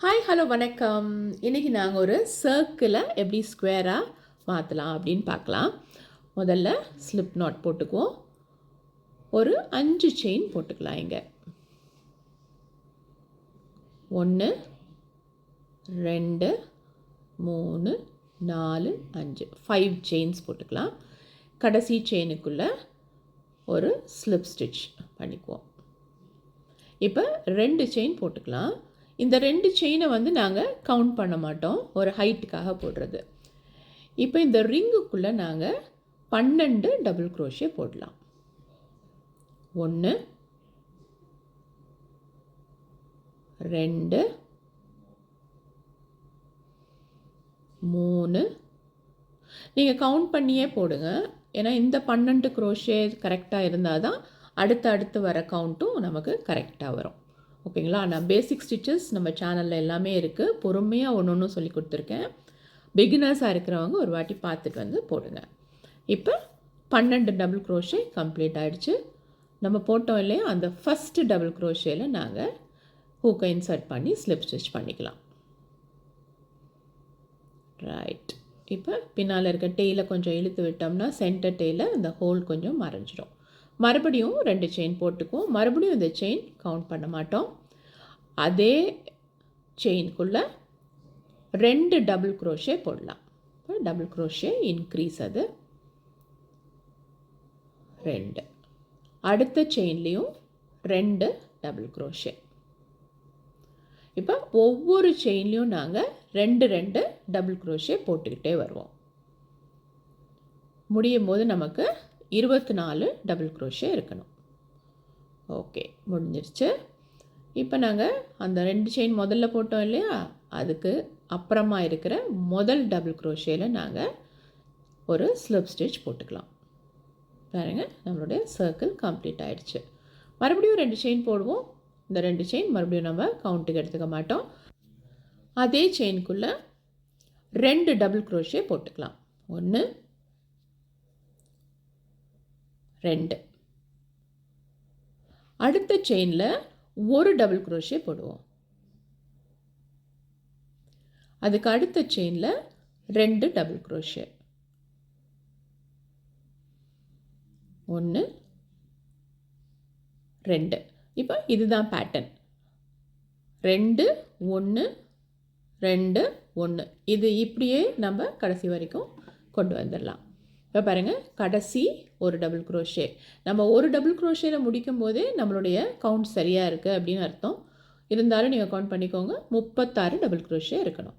Hi hello வணக்கம். இன்றைக்கி நாங்கள் ஒரு சர்க்கிளை எப்படி ஸ்கொயராக மாற்றலாம் அப்படின்னு பார்க்கலாம். முதல்ல ஸ்லிப் நாட் போட்டுக்குவோம். ஒரு 5 செயின் போட்டுக்கலாம். இங்கே 1 2 3 4 5 5 செயின்ஸ் போட்டுக்கலாம். கடைசி செயினுக்குள்ளே ஒரு ஸ்லிப் ஸ்டிச் பண்ணிக்குவோம். இப்போ 2 செயின் போட்டுக்கலாம். இந்த 2 செயினை நாங்கள் கவுண்ட் பண்ண மாட்டோம், ஒரு ஹைட்டுக்காக போடுறது. இப்போ இந்த ரிங்குக்குள்ளே நாங்கள் 12 டபுள் க்ரோஷே போடலாம். 1 2 3 நீங்கள் கவுண்ட் பண்ணியே போடுங்க. ஏன்னா இந்த 12 க்ரோஷே கரெக்டாக இருந்தால் தான் அடுத்து வர கவுண்ட்டும் நமக்கு கரெக்டாக வரும். ஓகேங்களா? நான் பேசிக் ஸ்டிச்சஸ் நம்ம சேனலில் எல்லாமே இருக்குது. பொறுமையாக ஒன்று சொல்லி கொடுத்துருக்கேன். பிகினர்ஸாக இருக்கிறவங்க ஒரு வாட்டி பார்த்துட்டு போடுங்க. இப்போ 12 டபுள் க்ரோஷே கம்ப்ளீட் ஆகிடுச்சு. நம்ம போட்டோம் இல்லையா, அந்த ஃபஸ்ட்டு டபுள் க்ரோஷேயில் நாங்கள் ஹூக்கை இன்சர்ட் பண்ணி ஸ்லிப் ஸ்டிச் பண்ணிக்கலாம். ரைட். இப்போ பின்னால் இருக்க டெயிலை கொஞ்சம் இழுத்து விட்டோம்னா சென்டர் டெயிலில் இந்த ஹோல் கொஞ்சம் மறைஞ்சிடும். மறுபடியும் 2 செயின் போட்டுக்குவோம். மறுபடியும் இந்த செயின் கவுண்ட் பண்ண மாட்டோம். அதே செயின்குள்ளே 2 டபுள் க்ரோஷே போடலாம். டபுள் க்ரோஷே இன்க்ரீஸ், அது 2. அடுத்த செயின்லேயும் 2 டபுள் க்ரோஷே. இப்போ ஒவ்வொரு செயின்லேயும் நாங்கள் 2 டபுள் க்ரோஷே போட்டுக்கிட்டே வருவோம். முடியும் போது நமக்கு 24 டபுள் க்ரோஷே இருக்கணும். ஓகே, முடிஞ்சிருச்சு. இப்போ நாங்கள் அந்த 2 செயின் முதல்ல போட்டோம் இல்லையா, அதுக்கு அப்புறமா இருக்கிற முதல் டபுள் க்ரோஷேயில் நாங்கள் ஒரு ஸ்லிப் ஸ்டிச் போட்டுக்கலாம். பாருங்கள், நம்மளுடைய சர்க்கிள் கம்ப்ளீட் ஆகிடுச்சு. மறுபடியும் 2 செயின் போடுவோம். இந்த 2 செயின் மறுபடியும் நம்ம கவுண்ட்டுக்கு எடுத்துக்க மாட்டோம். அதே செயின்குள்ளே 2 டபுள் க்ரோஷே போட்டுக்கலாம். 1 2. அடுத்த செயினில் ஒரு டபுள் க்ரோஷே போடுவோம். அதுக்கு அடுத்த செயினில் 2 டபுள் க்ரோஷே. 1 2. இப்போ இதுதான் பேட்டர்ன். 2 1 2 1. இது இப்படியே நம்ம கடைசி வரைக்கும் கொண்டு வந்துடலாம். இப்போ பாருங்கள், கடைசி ஒரு டபுள் க்ரோஷே. நம்ம ஒரு டபுள் க்ரோஷேயில் முடிக்கும் போதே நம்மளுடைய கவுண்ட் சரியாக இருக்குது அப்படின்னு அர்த்தம். இருந்தாலும் நீங்கள் கவுண்ட் பண்ணிக்கோங்க, 36 டபுள் க்ரோஷே இருக்கணும்.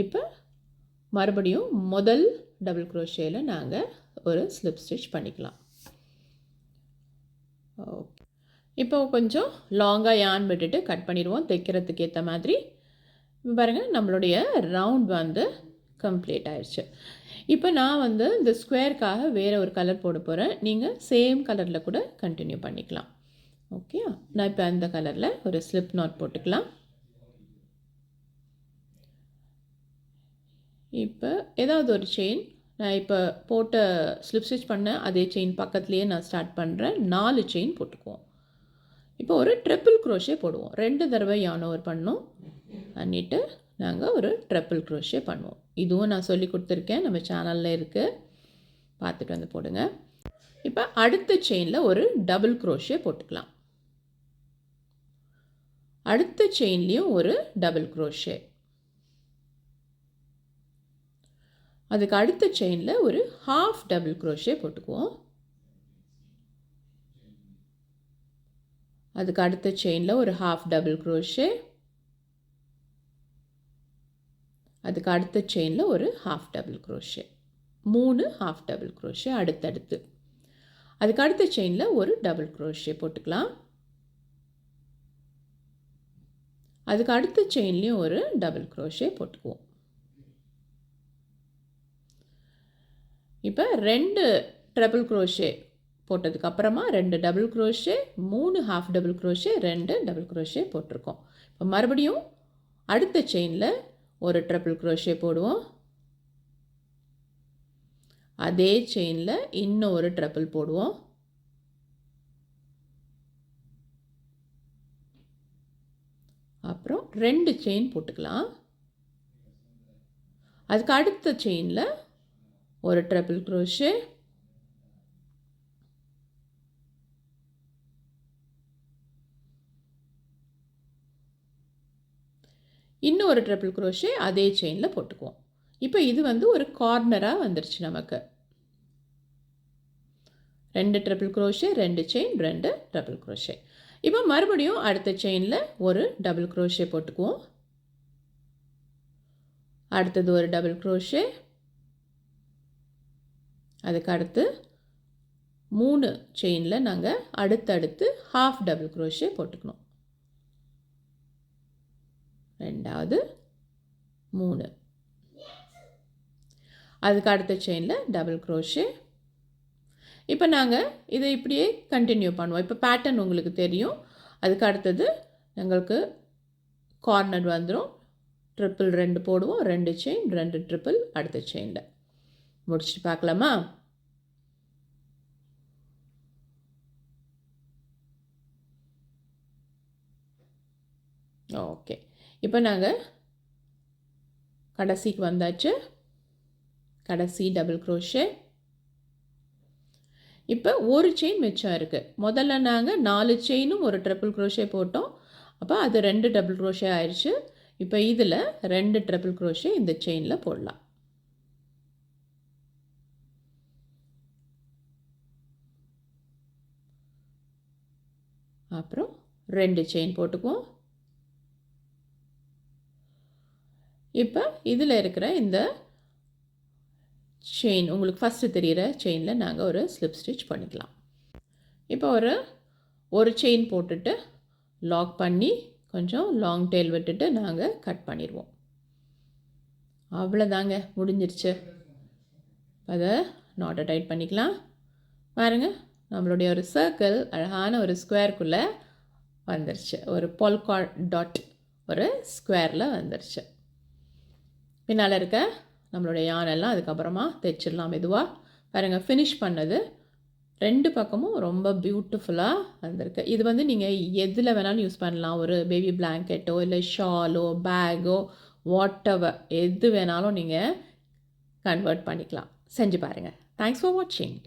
இப்போ மறுபடியும் முதல் டபுள் க்ரோஷேயில் நாங்கள் ஒரு ஸ்லிப் ஸ்டிச் பண்ணிக்கலாம். ஓகே, இப்போ கொஞ்சம் லாங்காக யான் விட்டுட்டு கட் பண்ணிடுவோம் தைக்கிறதுக்கு ஏற்ற மாதிரி. பாருங்கள், நம்மளுடைய ரவுண்ட் கம்ப்ளீட் ஆயிடுச்சு. இப்போ நான் இந்த ஸ்கொயருக்காக வேறு ஒரு கலர் போட போகிறேன். நீங்கள் சேம் கலரில் கூட கண்டினியூ பண்ணிக்கலாம். ஓகே, நான் இப்போ அந்த கலரில் ஒரு ஸ்லிப் நாட் போட்டுக்கலாம். இப்போ ஏதாவது ஒரு செயின், நான் இப்போ போட்ட ஸ்லிப் ஸ்டிச் பண்ண அதே செயின் பக்கத்துலேயே நான் ஸ்டார்ட் பண்ணுறேன். 4 செயின் போட்டுக்குவோம். இப்போ ஒரு ட்ரிபிள் க்ரோஷே போடுவோம். 2 தடவை யான் ஓவர் பண்ணோம் பண்ணிவிட்டு நாங்கள் ஒரு ட்ரிபிள் க்ரோஷே பண்ணுவோம். இதுவும் நான் சொல்லி கொடுத்துருக்கேன், நம்ம சேனலில் இருக்குது, பார்த்துட்டு போடுங்க. இப்போ அடுத்த செயினில் ஒரு டபுள் க்ரோஷே போட்டுக்கலாம். அடுத்த செயின்லேயும் ஒரு டபுள் க்ரோஷே. அதுக்கு அடுத்த செயினில் ஒரு ஹாஃப் டபுள் க்ரோஷே போட்டுக்குவோம். அதுக்கு அடுத்த செயினில் ஒரு ஹாஃப் டபுள் க்ரோஷே. அதுக்கு அடுத்த செயினில் ஒரு half double crochet. 3 half double crochet அடுத்தடுத்து. அதுக்கு அடுத்த செயினில் ஒரு டபுள் க்ரோஷே போட்டுக்கலாம். அதுக்கு அடுத்த செயின்லேயும் ஒரு டபுள் க்ரோஷே போட்டுக்குவோம். இப்போ 2 ட்ரிபிள் க்ரோஷே போட்டதுக்கப்புறமா 2 double crochet, 3 half double crochet, 2 double crochet போட்டிருக்கோம். இப்போ மறுபடியும் அடுத்த செயினில் ஒரு ட்ரிபிள் க்ரோஷே போடுவோம். அதே செயினில் இன்னும் ஒரு ட்ரிபிள் போடுவோம். அப்புறம் 2 செயின் போட்டுக்கலாம். அதுக்கு அடுத்த செயினில் ஒரு ட்ரிபிள் க்ரோஷே, இன்னும் ஒரு ட்ரிபிள் க்ரோஷே அதே செயினில் போட்டுக்குவோம். இப்போ இது வந்து ஒரு கார்னராக வந்துருச்சு நமக்கு. 2 triple crochet, 2 chain, 2 triple crochet. இப்போ மறுபடியும் அடுத்த செயினில் ஒரு டபுள் க்ரோஷே போட்டுக்குவோம். அடுத்தது ஒரு டபுள் க்ரோஷே, அதுக்கு அடுத்து 3 செயினில் நாங்கள் அடுத்தடுத்து ஹாஃப் டபுள் க்ரோஷே போட்டுக்கணும். ரெண்டாவது 3, அதுக்கு அடுத்த செயினில் டபுள் க்ரோஷே. இப்போ நாங்கள் இதை இப்படியே கண்டினியூ பண்ணுவோம். இப்போ பேட்டர்ன் உங்களுக்கு தெரியும். அதுக்கு அடுத்தது எங்களுக்கு கார்னர் வந்துடும். ட்ரிப்பிள் 2 போடுவோம், 2 செயின், 2 ட்ரிப்பிள் அடுத்த செயினில் முடிச்சுட்டு பார்க்கலாமா? ஓகே, இப்போ நாங்கள் கடைசிக்கு வந்தாச்சு. கடைசி டபுள் க்ரோஷே. இப்போ ஒரு செயின் மிச்சம் இருக்குது. முதல்ல நாங்கள் 4 செயினும் ஒரு ட்ரிபிள் க்ரோஷே போட்டோம். அப்போ அது 2 டபுள் க்ரோஷே ஆயிடுச்சு. இப்போ இதில் 2 ட்ரிபிள் க்ரோஷே இந்த செயினில் போடலாம். அப்புறம் 2 செயின் போட்டுக்குவோம். இப்போ இதில் இருக்கிற இந்த செயின் உங்களுக்கு ஃபஸ்ட்டு தெரிகிற செயினில் நாங்கள் ஒரு ஸ்லிப் ஸ்டிச் பண்ணிக்கலாம். இப்போ ஒரு செயின் போட்டுட்டு லாக் பண்ணி கொஞ்சம் லாங் டெயில் விட்டுட்டு நாங்கள் கட் பண்ணிடுவோம். அவ்வளோதாங்க, முடிஞ்சிருச்சு. அதை நாட்டை டைட் பண்ணிக்கலாம். பாருங்கள், நம்மளுடைய ஒரு சர்க்கிள் அழகான ஒரு ஸ்கொயருக்குள்ளே வந்துருச்சு. ஒரு பொல்கா டாட் ஒரு ஸ்கொயரில் வந்துருச்சு. பின்னால் இருக்க நம்மளுடைய யானெல்லாம் அதுக்கப்புறமா தைச்சிடலாம் மெதுவாக. பாருங்கள், ஃபினிஷ் பண்ணது 2 பக்கமும் ரொம்ப பியூட்டிஃபுல்லாக வந்திருக்கு. இது வந்து நீங்கள் எதில் வேணாலும் யூஸ் பண்ணலாம். ஒரு பேபி பிளாங்கெட்டோ இல்லை ஷாலோ பேக்கோ வாட்டெவர் எது வேணாலும் நீங்கள் கன்வெர்ட் பண்ணிக்கலாம். செஞ்சு பாருங்கள். தேங்க்ஸ் ஃபார் வாட்சிங்.